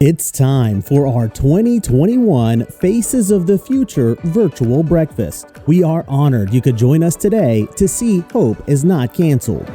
It's time for our 2021 Faces of the Future virtual breakfast. We are honored you could join us today to see Hope is Not Canceled.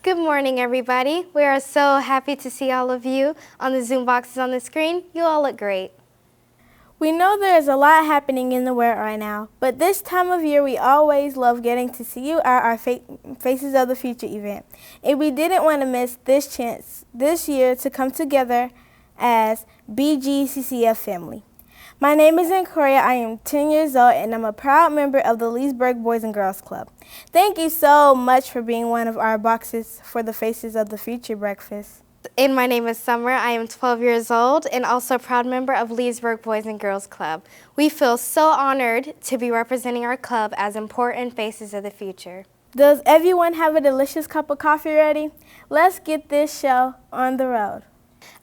Good morning, everybody. We are so happy to see all of you on the Zoom boxes on the screen. You all look great. We know there is a lot happening in the world right now, but this time of year we always love getting to see you at our Faces of the Future event. And we didn't want to miss this chance this year to come together as BGCCF family. My name is Ancoria. I am 10 years old and I'm a proud member of the Leesburg Boys and Girls Club. Thank you so much for being one of our boxes for the Faces of the Future breakfast. And my name is Summer. I am 12 years old and also a proud member of Leesburg Boys and Girls Club. We feel so honored to be representing our club as important faces of the future. Does everyone have a delicious cup of coffee ready? Let's get this show on the road.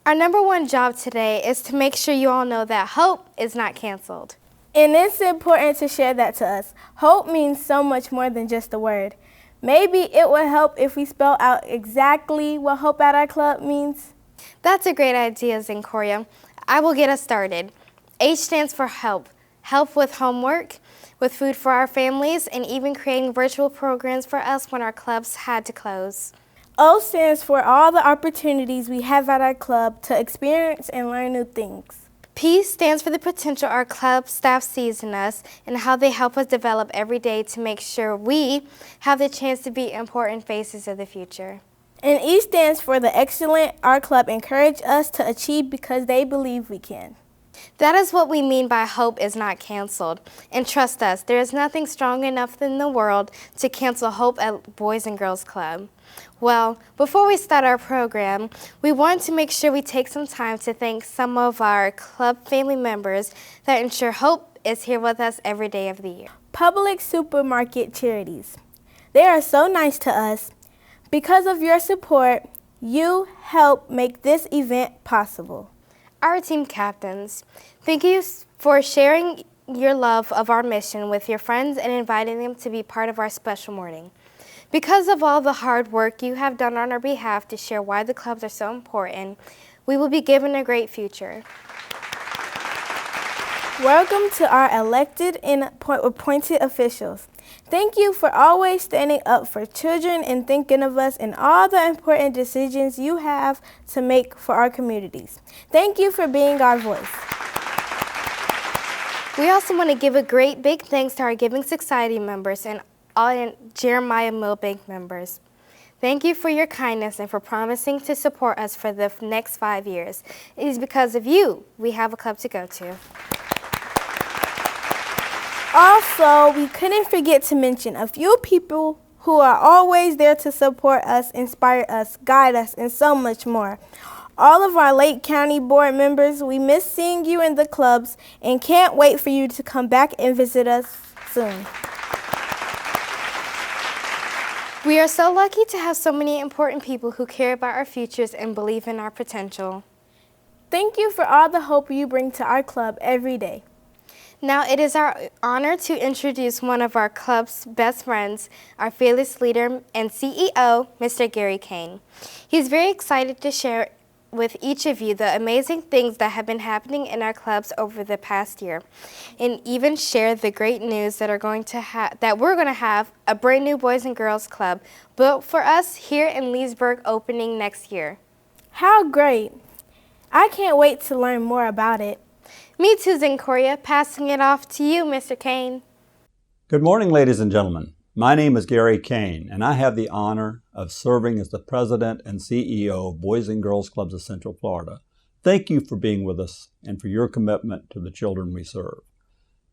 Our number one job today is to make sure you all know that hope is not canceled. And it's important to share that to us. Hope means so much more than just a word. Maybe it would help if we spell out exactly what hope at our club means. That's a great idea, Zencoria. I will get us started. H stands for help. Help with homework, with food for our families, and even creating virtual programs for us when our clubs had to close. O stands for all the opportunities we have at our club to experience and learn new things. P stands for the potential our club staff sees in us and how they help us develop every day to make sure we have the chance to be important faces of the future. And E stands for the excellent our club encourage us to achieve because they believe we can. That is what we mean by hope is not canceled. And trust us, there is nothing strong enough in the world to cancel hope at Boys and Girls Club. Well, before we start our program, we want to make sure we take some time to thank some of our club family members that ensure hope is here with us every day of the year. Public Supermarket Charities. They are so nice to us. Because of your support, you help make this event possible. Our team captains, thank you for sharing your love of our mission with your friends and inviting them to be part of our special morning. Because of all the hard work you have done on our behalf to share why the clubs are so important, we will be given a great future. Welcome to our elected and appointed officials. Thank you for always standing up for children and thinking of us in all the important decisions you have to make for our communities. Thank you for being our voice. We also want to give a great big thanks to our Giving Society members and all Jeremiah Milbank members. Thank you for your kindness and for promising to support us for the next 5 years. It is because of you we have a club to go to. Also, we couldn't forget to mention a few people who are always there to support us, inspire us, guide us, and so much more. All of our Lake County Board members, we miss seeing you in the clubs and can't wait for you to come back and visit us soon. We are so lucky to have so many important people who care about our futures and believe in our potential. Thank you for all the hope you bring to our club every day. Now it is our honor to introduce one of our club's best friends, our fearless leader and CEO, Mr. Gary Kane. He's very excited to share with each of you the amazing things that have been happening in our clubs over the past year, and even share the great news that we're going to have a brand new Boys and Girls Club built for us here in Leesburg opening next year. How great! I can't wait to learn more about it. Me too, Zencoria. Passing it off to you, Mr. Kane. Good morning, ladies and gentlemen. My name is Gary Kane, and I have the honor of serving as the President and CEO of Boys and Girls Clubs of Central Florida. Thank you for being with us and for your commitment to the children we serve.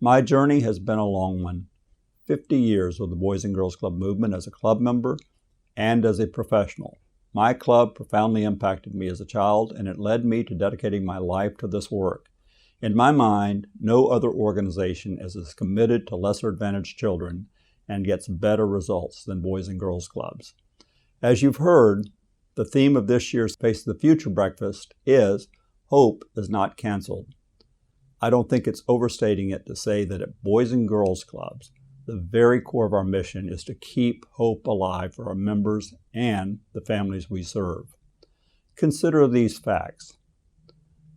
My journey has been a long one, 50 years with the Boys and Girls Club movement as a club member and as a professional. My club profoundly impacted me as a child, and it led me to dedicating my life to this work. In my mind, no other organization is as committed to lesser advantaged children and gets better results than Boys and Girls Clubs. As you've heard, the theme of this year's Face of the Future breakfast is Hope is Not Canceled. I don't think it's overstating it to say that at Boys and Girls Clubs, the very core of our mission is to keep hope alive for our members and the families we serve. Consider these facts.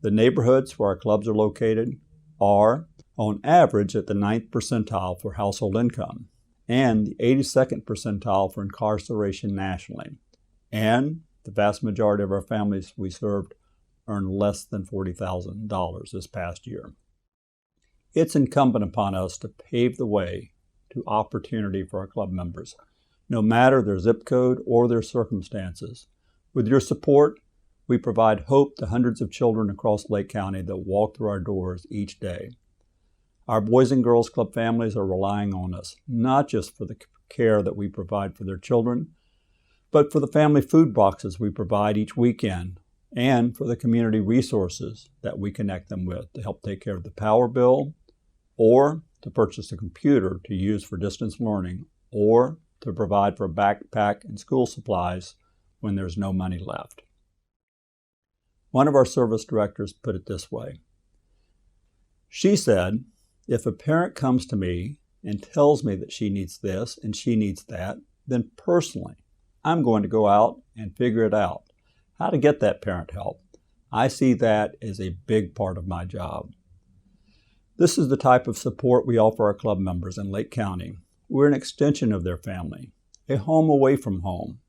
The neighborhoods where our clubs are located are, on average, at the 9th percentile for household income and the 82nd percentile for incarceration nationally. And the vast majority of our families we served earned less than $40,000 this past year. It's incumbent upon us to pave the way to opportunity for our club members, no matter their zip code or their circumstances. With your support, we provide hope to hundreds of children across Lake County that walk through our doors each day. Our Boys and Girls Club families are relying on us, not just for the care that we provide for their children, but for the family food boxes we provide each weekend and for the community resources that we connect them with to help take care of the power bill or to purchase a computer to use for distance learning or to provide for backpack and school supplies when there's no money left. One of our service directors put it this way. She said, if a parent comes to me and tells me that she needs this and she needs that, then personally, I'm going to go out and figure it out, how to get that parent help. I see that as a big part of my job. This is the type of support we offer our club members in Lake County. We're an extension of their family, a home away from home.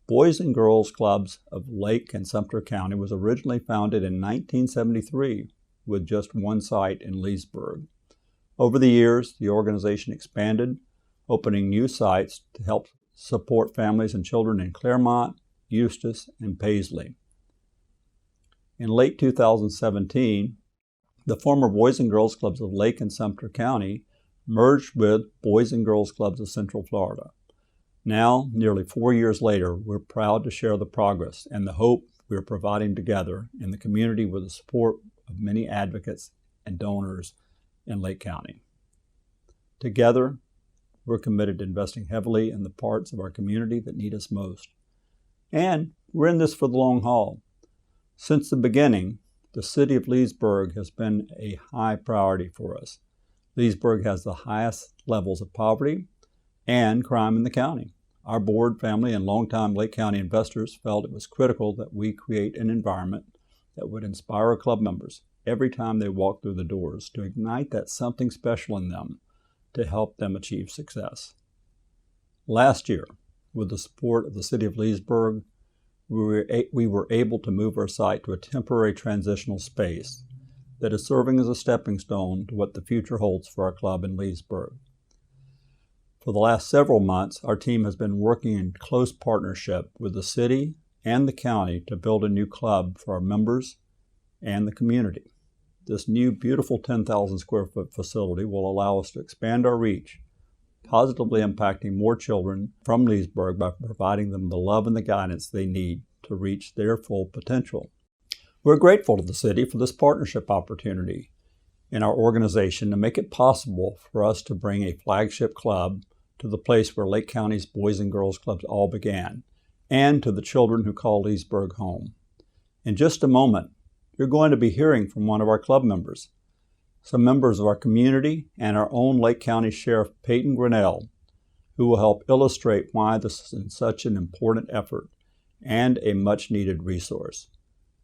Boys and Girls Clubs of Lake and Sumter County was originally founded in 1973 with just one site in Leesburg. Over the years, the organization expanded, opening new sites to help support families and children in Claremont, Eustis, and Paisley. In late 2017, the former Boys and Girls Clubs of Lake and Sumter County merged with Boys and Girls Clubs of Central Florida. Now, nearly 4 years later, we're proud to share the progress and the hope we're providing together in the community with the support of many advocates and donors in Lake County. Together, we're committed to investing heavily in the parts of our community that need us most. And we're in this for the long haul. Since the beginning, the city of Leesburg has been a high priority for us. Leesburg has the highest levels of poverty and crime in the county. Our board, family, and longtime Lake County investors felt it was critical that we create an environment that would inspire our club members every time they walk through the doors to ignite that something special in them to help them achieve success. Last year, with the support of the city of Leesburg, we were able to move our site to a temporary transitional space that is serving as a stepping stone to what the future holds for our club in Leesburg. For the last several months, our team has been working in close partnership with the city and the county to build a new club for our members and the community. This new, beautiful 10,000 square foot facility will allow us to expand our reach, positively impacting more children from Leesburg by providing them the love and the guidance they need to reach their full potential. We're grateful to the city for this partnership opportunity in our organization to make it possible for us to bring a flagship club to the place where Lake County's Boys and Girls Clubs all began, and to the children who call Leesburg home. In just a moment, you're going to be hearing from one of our club members, some members of our community, and our own Lake County Sheriff Peyton Grinnell, who will help illustrate why this is such an important effort and a much-needed resource.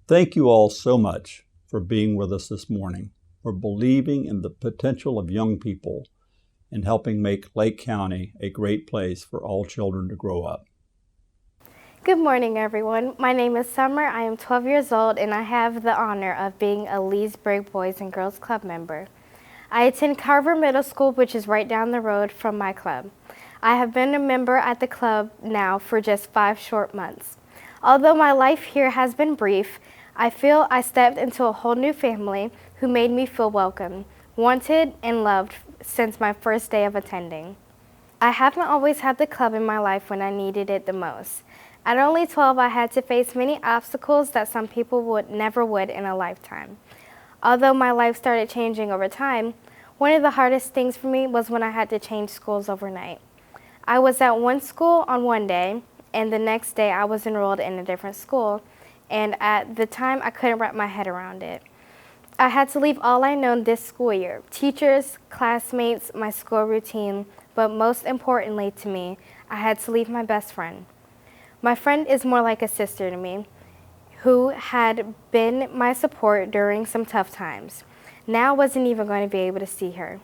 Thank you all so much for being with us this morning, for believing in the potential of young people and helping make Lake County a great place for all children to grow up. Good morning, everyone. My name is Summer. I am 12 years old, and I have the honor of being a Leesburg Boys and Girls Club member. I attend Carver Middle School, which is right down the road from my club. I have been a member at the club now for just 5 short months. Although my life here has been brief, I feel I stepped into a whole new family who made me feel welcome, wanted, and loved since my first day of attending. I haven't always had the club in my life when I needed it the most. At only 12, I had to face many obstacles that some people never would in a lifetime. Although my life started changing over time, one of the hardest things for me was when I had to change schools overnight. I was at one school on one day, and the next day I was enrolled in a different school, and at the time I couldn't wrap my head around it. I had to leave all I known this school year: teachers, classmates, my school routine, but most importantly to me, I had to leave my best friend. My friend is more like a sister to me, who had been my support during some tough times. Now I wasn't even going to be able to see her.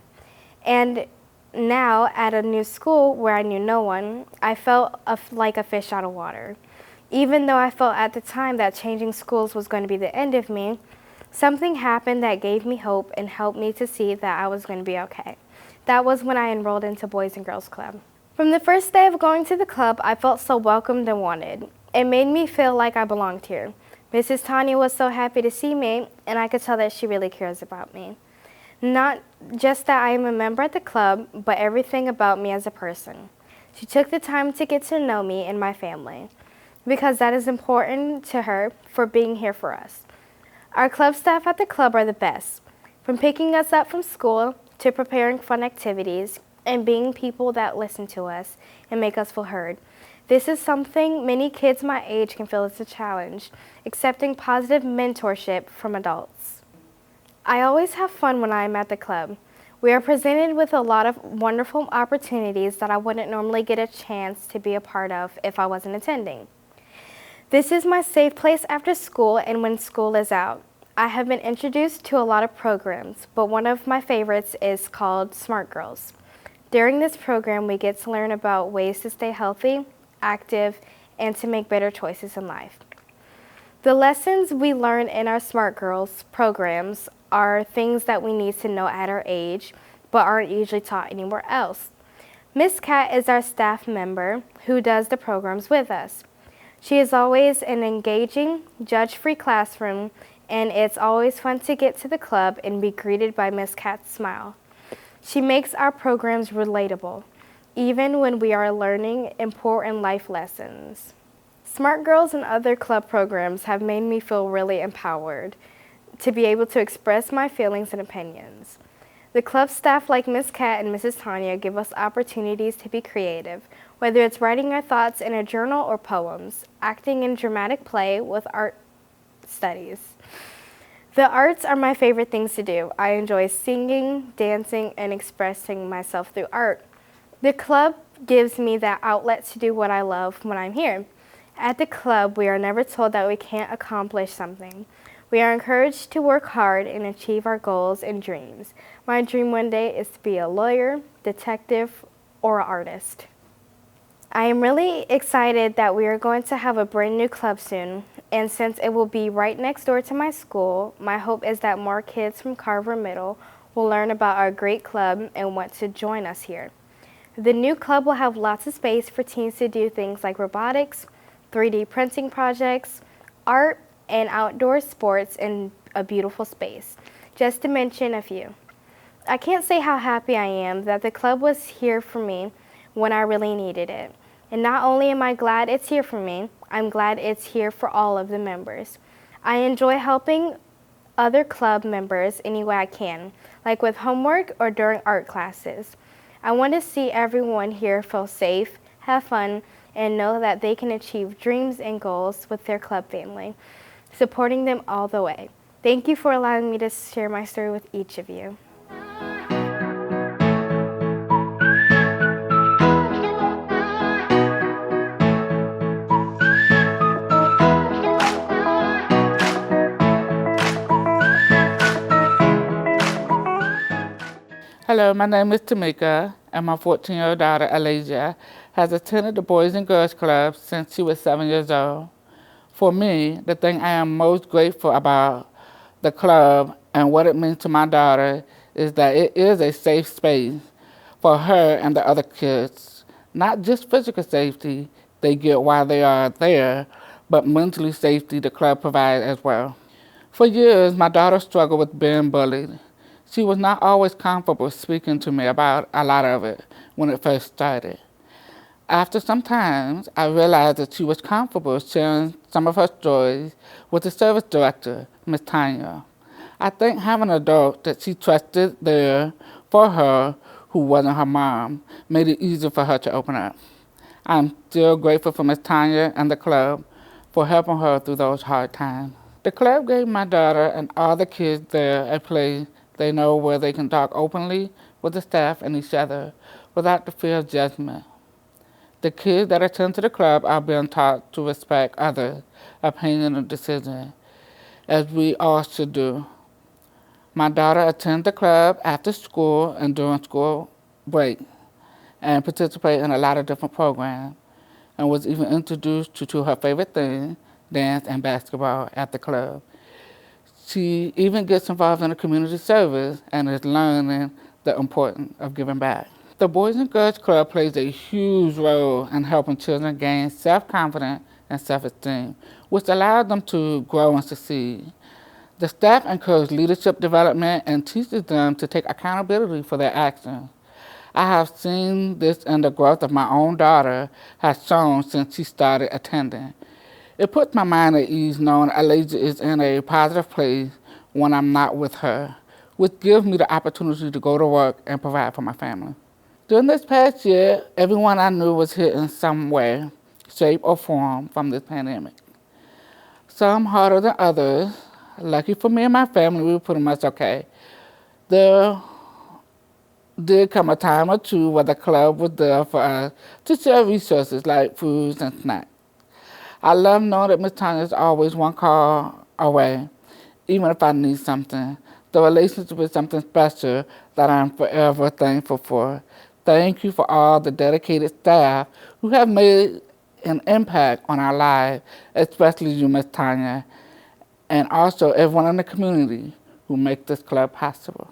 And now at a new school where I knew no one, I felt like a fish out of water. Even though I felt at the time that changing schools was going to be the end of me, something happened that gave me hope and helped me to see that I was going to be okay. That was when I enrolled into Boys and Girls Club. From the first day of going to the club, I felt so welcomed and wanted. It made me feel like I belonged here. Mrs. Tanya was so happy to see me, and I could tell that she really cares about me. Not just that I am a member at the club, but everything about me as a person. She took the time to get to know me and my family, because that is important to her for being here for us. Our club staff at the club are the best, from picking us up from school to preparing fun activities and being people that listen to us and make us feel heard. This is something many kids my age can feel is a challenge, accepting positive mentorship from adults. I always have fun when I am at the club. We are presented with a lot of wonderful opportunities that I wouldn't normally get a chance to be a part of if I wasn't attending. This is my safe place after school and when school is out. I have been introduced to a lot of programs, but one of my favorites is called Smart Girls. During this program, we get to learn about ways to stay healthy, active, and to make better choices in life. The lessons we learn in our Smart Girls programs are things that we need to know at our age, but aren't usually taught anywhere else. Miss Cat is our staff member who does the programs with us. She is always an engaging, judge-free classroom, and it's always fun to get to the club and be greeted by Miss Cat's smile. She makes our programs relatable, even when we are learning important life lessons. Smart Girls and other club programs have made me feel really empowered to be able to express my feelings and opinions. The club staff like Miss Cat and Mrs. Tanya give us opportunities to be creative, whether it's writing our thoughts in a journal or poems, acting in dramatic play with art studies. The arts are my favorite things to do. I enjoy singing, dancing, and expressing myself through art. The club gives me that outlet to do what I love when I'm here. At the club, we are never told that we can't accomplish something. We are encouraged to work hard and achieve our goals and dreams. My dream one day is to be a lawyer, detective, or an artist. I am really excited that we are going to have a brand new club soon, and since it will be right next door to my school, my hope is that more kids from Carver Middle will learn about our great club and want to join us here. The new club will have lots of space for teens to do things like robotics, 3D printing projects, art, and outdoor sports in a beautiful space, just to mention a few. I can't say how happy I am that the club was here for me when I really needed it. And not only am I glad it's here for me, I'm glad it's here for all of the members. I enjoy helping other club members any way I can, like with homework or during art classes. I want to see everyone here feel safe, have fun, and know that they can achieve dreams and goals with their club family, supporting them all the way. Thank you for allowing me to share my story with each of you. Hello, my name is Tamika, and my 14-year-old daughter, Alasia, has attended the Boys and Girls Club since she was 7 years old. For me, the thing I am most grateful about the club and what it means to my daughter is that it is a safe space for her and the other kids. Not just physical safety they get while they are there, but mentally safety the club provides as well. For years, my daughter struggled with being bullied. She was not always comfortable speaking to me about a lot of it when it first started. After some time, I realized that she was comfortable sharing some of her stories with the service director, Ms. Tanya. I think having an adult that she trusted there for her who wasn't her mom made it easier for her to open up. I'm still grateful for Miss Tanya and the club for helping her through those hard times. The club gave my daughter and all the kids there a place they know where they can talk openly with the staff and each other without the fear of judgment. The kids that attend to the club are being taught to respect others' opinion and decision, as we all should do. My daughter attends the club after school and during school break and participates in a lot of different programs and was even introduced to her favorite thing, dance and basketball at the club. She even gets involved in a community service and is learning the importance of giving back. The Boys and Girls Club plays a huge role in helping children gain self-confidence and self-esteem, which allows them to grow and succeed. The staff encourages leadership development and teaches them to take accountability for their actions. I have seen this in the growth of my own daughter has shown since she started attending. It puts my mind at ease knowing Elijah is in a positive place when I'm not with her, which gives me the opportunity to go to work and provide for my family. During this past year, everyone I knew was hit in some way, shape, or form from this pandemic. Some harder than others. Lucky for me and my family, we were pretty much okay. There did come a time or two where the club was there for us to share resources like foods and snacks. I love knowing that Miss Tanya is always one call away, even if I need something. The relationship is something special that I'm forever thankful for. Thank you for all the dedicated staff who have made an impact on our lives, especially you, Miss Tanya, and also everyone in the community who make this club possible.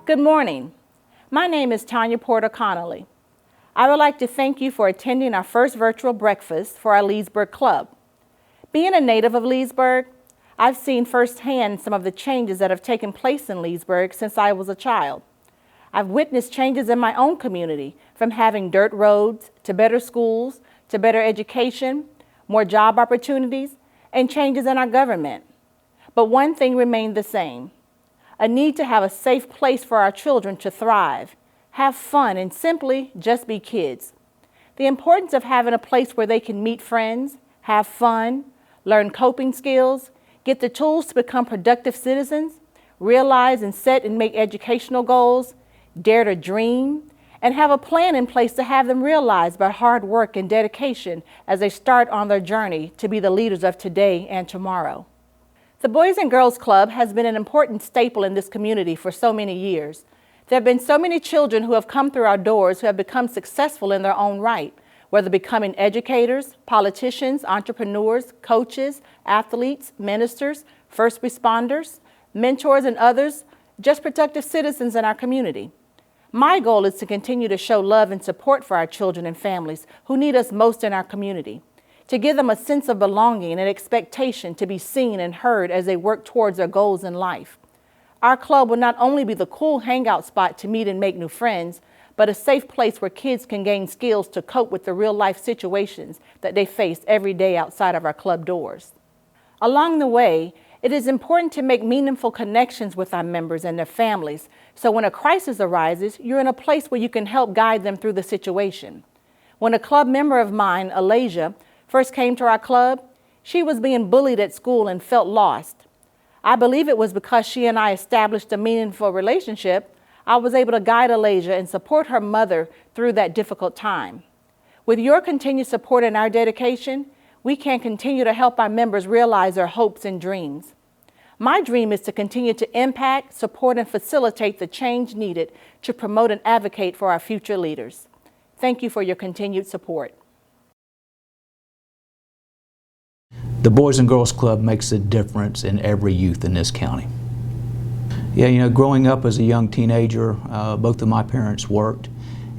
Good morning. My name is Tanya Porter Connolly. I would like to thank you for attending our first virtual breakfast for our Leesburg Club. Being a native of Leesburg, I've seen firsthand some of the changes that have taken place in Leesburg since I was a child. I've witnessed changes in my own community, from having dirt roads to better schools, to better education, more job opportunities, and changes in our government. But one thing remained the same: a need to have a safe place for our children to thrive, have fun, and simply just be kids. The importance of having a place where they can meet friends, have fun, learn coping skills, get the tools to become productive citizens, realize and set and make educational goals, dare to dream, and have a plan in place to have them realized by hard work and dedication as they start on their journey to be the leaders of today and tomorrow. The Boys and Girls Club has been an important staple in this community for so many years. There have been so many children who have come through our doors who have become successful in their own right, whether becoming educators, politicians, entrepreneurs, coaches, athletes, ministers, first responders, mentors, and others, just productive citizens in our community. My goal is to continue to show love and support for our children and families who need us most in our community, to give them a sense of belonging and expectation to be seen and heard as they work towards their goals in life. Our club will not only be the cool hangout spot to meet and make new friends, but a safe place where kids can gain skills to cope with the real-life situations that they face every day outside of our club doors. Along the way, it is important to make meaningful connections with our members and their families, so when a crisis arises, you're in a place where you can help guide them through the situation. When a club member of mine, Elijah, first came to our club, she was being bullied at school and felt lost. I believe it was because she and I established a meaningful relationship, I was able to guide Elijah and support her mother through that difficult time. With your continued support and our dedication, we can continue to help our members realize their hopes and dreams. My dream is to continue to impact, support, and facilitate the change needed to promote and advocate for our future leaders. Thank you for your continued support. The Boys and Girls Club makes a difference in every youth in this county. Yeah, you know, growing up as a young teenager, both of my parents worked,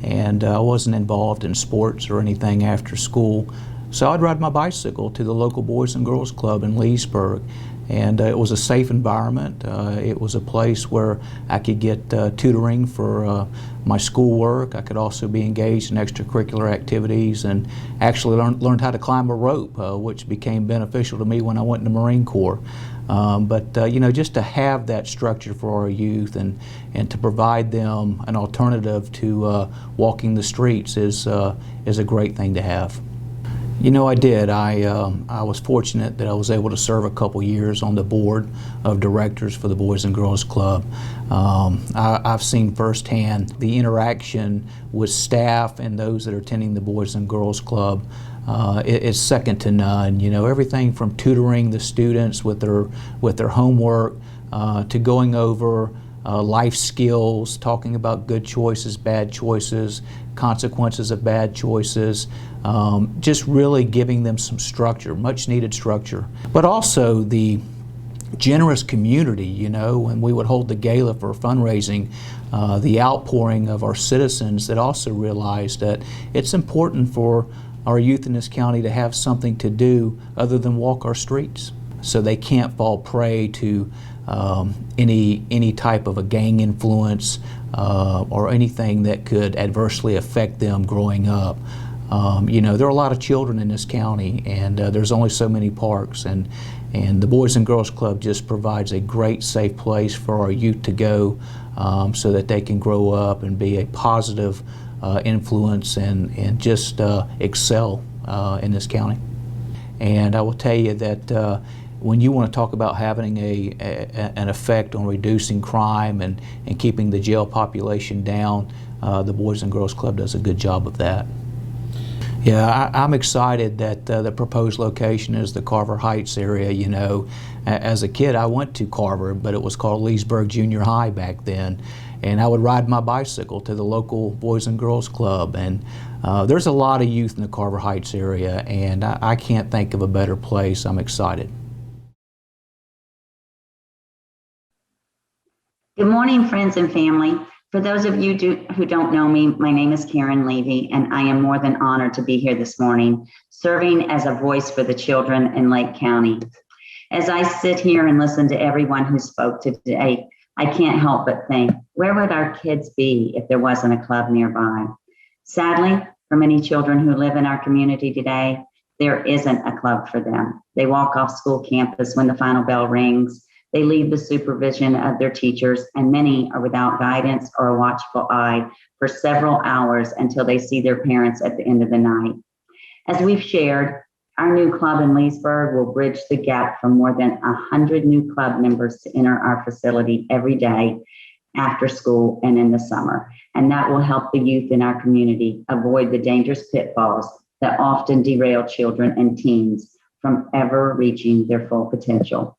and I wasn't involved in sports or anything after school. So I'd ride my bicycle to the local Boys and Girls Club in Leesburg, And it was a safe environment. It was a place where I could get tutoring for my schoolwork. I could also be engaged in extracurricular activities and actually learned how to climb a rope, which became beneficial to me when I went in the Marine Corps. But you know, just to have that structure for our youth and to provide them an alternative to walking the streets is a great thing to have. You know, I did. I was fortunate that I was able to serve a couple years on the board of directors for the Boys and Girls Club. I've seen firsthand the interaction with staff and those that are attending the Boys and Girls Club. It's second to none. You know, everything from tutoring the students with their homework to going over life skills, talking about good choices, bad choices, consequences of bad choices, just really giving them some structure, much needed structure. But also the generous community, you know, when we would hold the gala for fundraising, the outpouring of our citizens that also realized that it's important for our youth in this county to have something to do other than walk our streets, so they can't fall prey to any type of a gang influence or anything that could adversely affect them growing up. You know, there are a lot of children in this county, and there's only so many parks, and the Boys and Girls Club just provides a great safe place for our youth to go so that they can grow up and be a positive influence and just excel in this county. And I will tell you that when you want to talk about having an effect on reducing crime and keeping the jail population down, the Boys and Girls Club does a good job of that. Yeah, I'm excited that the proposed location is the Carver Heights area. You know, as a kid I went to Carver, but it was called Leesburg Junior High back then, and I would ride my bicycle to the local Boys and Girls Club, and there's a lot of youth in the Carver Heights area, and I can't think of a better place. I'm excited. Good morning, friends and family. For those of you who don't know me, my name is Levy, and I am more than honored to be here this morning, serving as a voice for the children in Lake County. As I sit here and listen to everyone who spoke today, I can't help but think, where would our kids be if there wasn't a club nearby? Sadly, for many children who live in our community today, there isn't a club for them. They walk off school campus when the final bell rings. They leave the supervision of their teachers, and many are without guidance or a watchful eye for several hours until they see their parents at the end of the night. As we've shared, our new club in Leesburg will bridge the gap for more than 100 new club members to enter our facility every day after school and in the summer. And that will help the youth in our community avoid the dangerous pitfalls that often derail children and teens from ever reaching their full potential.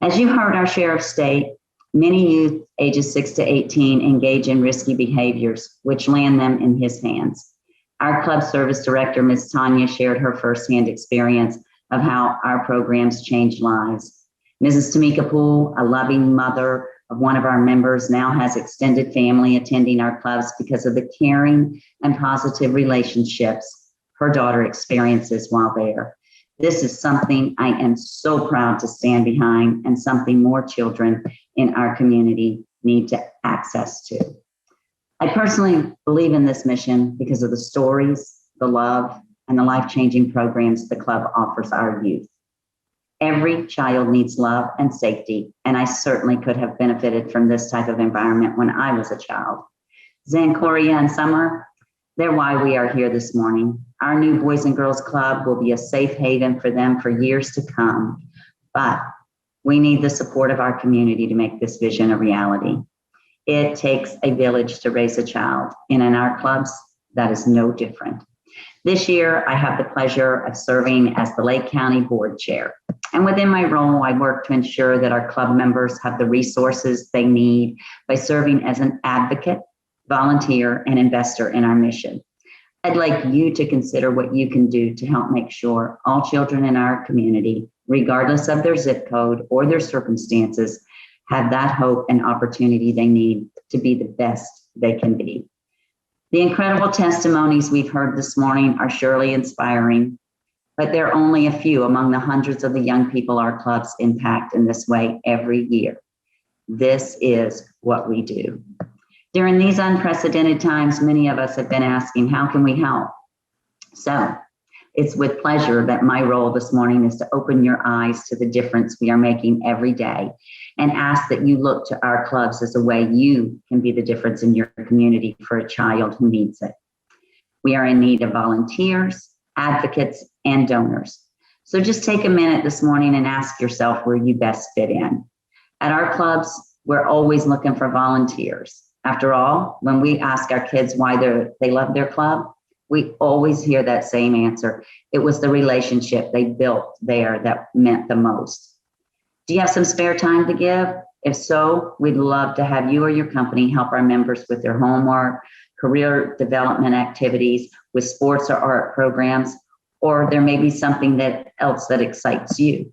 As you heard our sheriff state, many youth ages 6 to 18 engage in risky behaviors, which land them in his hands. Our club service director, Ms. Tanya, shared her firsthand experience of how our programs change lives. Mrs. Tamika Poole, a loving mother of one of our members, now has extended family attending our clubs because of the caring and positive relationships her daughter experiences while there. This is something I am so proud to stand behind, and something more children in our community need to access to. I personally believe in this mission because of the stories, the love, and the life-changing programs the club offers our youth. Every child needs love and safety, and I certainly could have benefited from this type of environment when I was a child. Zancoria and Summer, they're why we are here this morning. Our new Boys and Girls Club will be a safe haven for them for years to come, but we need the support of our community to make this vision a reality. It takes a village to raise a child, and in our clubs, that is no different. This year, I have the pleasure of serving as the Lake County Board Chair. And within my role, I work to ensure that our club members have the resources they need by serving as an advocate, volunteer, and investor in our mission. I'd like you to consider what you can do to help make sure all children in our community, regardless of their zip code or their circumstances, have that hope and opportunity they need to be the best they can be. The incredible testimonies we've heard this morning are surely inspiring, but they're only a few among the hundreds of the young people our clubs impact in this way every year. This is what we do. During these unprecedented times, many of us have been asking, how can we help? So it's with pleasure that my role this morning is to open your eyes to the difference we are making every day and ask that you look to our clubs as a way you can be the difference in your community for a child who needs it. We are in need of volunteers, advocates, and donors. So just take a minute this morning and ask yourself where you best fit in. At our clubs, we're always looking for volunteers. After all, when we ask our kids why they love their club, we always hear that same answer. It was the relationship they built there that meant the most. Do you have some spare time to give? If so, we'd love to have you or your company help our members with their homework, career development activities, with sports or art programs, or there may be something else that excites you.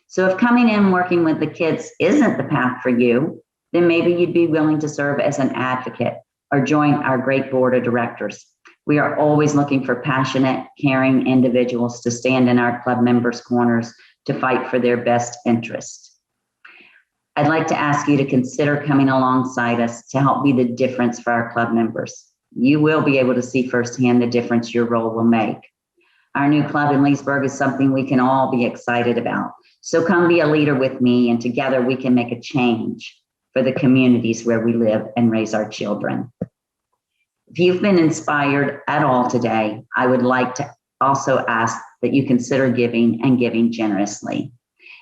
So if coming in and working with the kids isn't the path for you, then maybe you'd be willing to serve as an advocate or join our great board of directors. We are always looking for passionate, caring individuals to stand in our club members' corners to fight for their best interest. I'd like to ask you to consider coming alongside us to help be the difference for our club members. You will be able to see firsthand the difference your role will make. Our new club in Leesburg is something we can all be excited about. So come be a leader with me, and together we can make a change for the communities where we live and raise our children. If you've been inspired at all today, I would like to also ask that you consider giving and giving generously.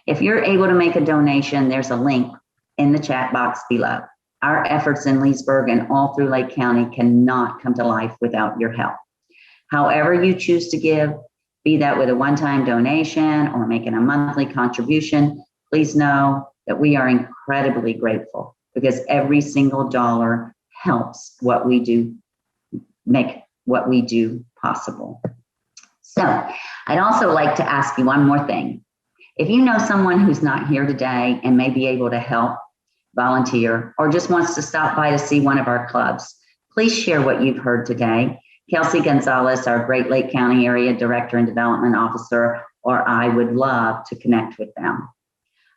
If you're able to make a donation, there's a link in the chat box below. Our efforts in Leesburg and all through Lake County cannot come to life without your help. However you choose to give, be that with a one-time donation or making a monthly contribution, please know that we are incredibly grateful because every single dollar helps what we do, make what we do possible. So I'd also like to ask you one more thing. If you know someone who's not here today and may be able to help, volunteer, or just wants to stop by to see one of our clubs, please share what you've heard today. Kelsey Gonzalez, our Great Lake County Area Director and Development Officer, or I would love to connect with them.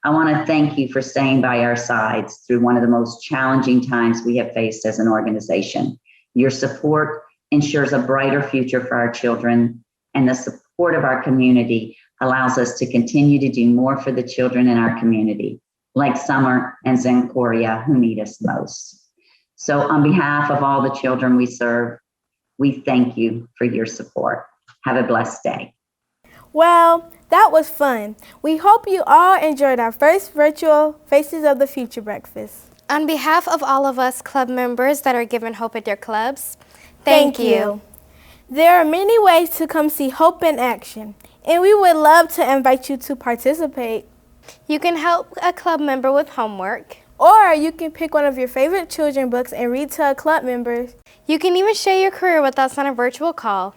I want to thank you for staying by our sides through one of the most challenging times we have faced as an organization. Your support ensures a brighter future for our children, and the support of our community allows us to continue to do more for the children in our community, like Summer and Zencoria, who need us most. So on behalf of all the children we serve, we thank you for your support. Have a blessed day. Well, that was fun. We hope you all enjoyed our first virtual Faces of the Future breakfast. On behalf of all of us club members that are given hope at their clubs, thank you. There are many ways to come see Hope in action, and we would love to invite you to participate. You can help a club member with homework. Or you can pick one of your favorite children's books and read to a club member. You can even share your career with us on a virtual call.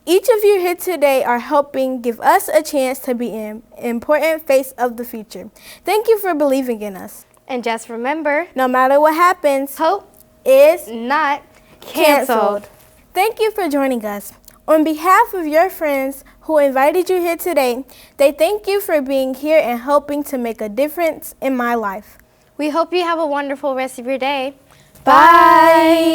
Each of you here today are helping give us a chance to be an important face of the future. Thank you for believing in us. And just remember, no matter what happens, hope is not canceled. Thank you for joining us. On behalf of your friends who invited you here today, they thank you for being here and helping to make a difference in my life. We hope you have a wonderful rest of your day. Bye.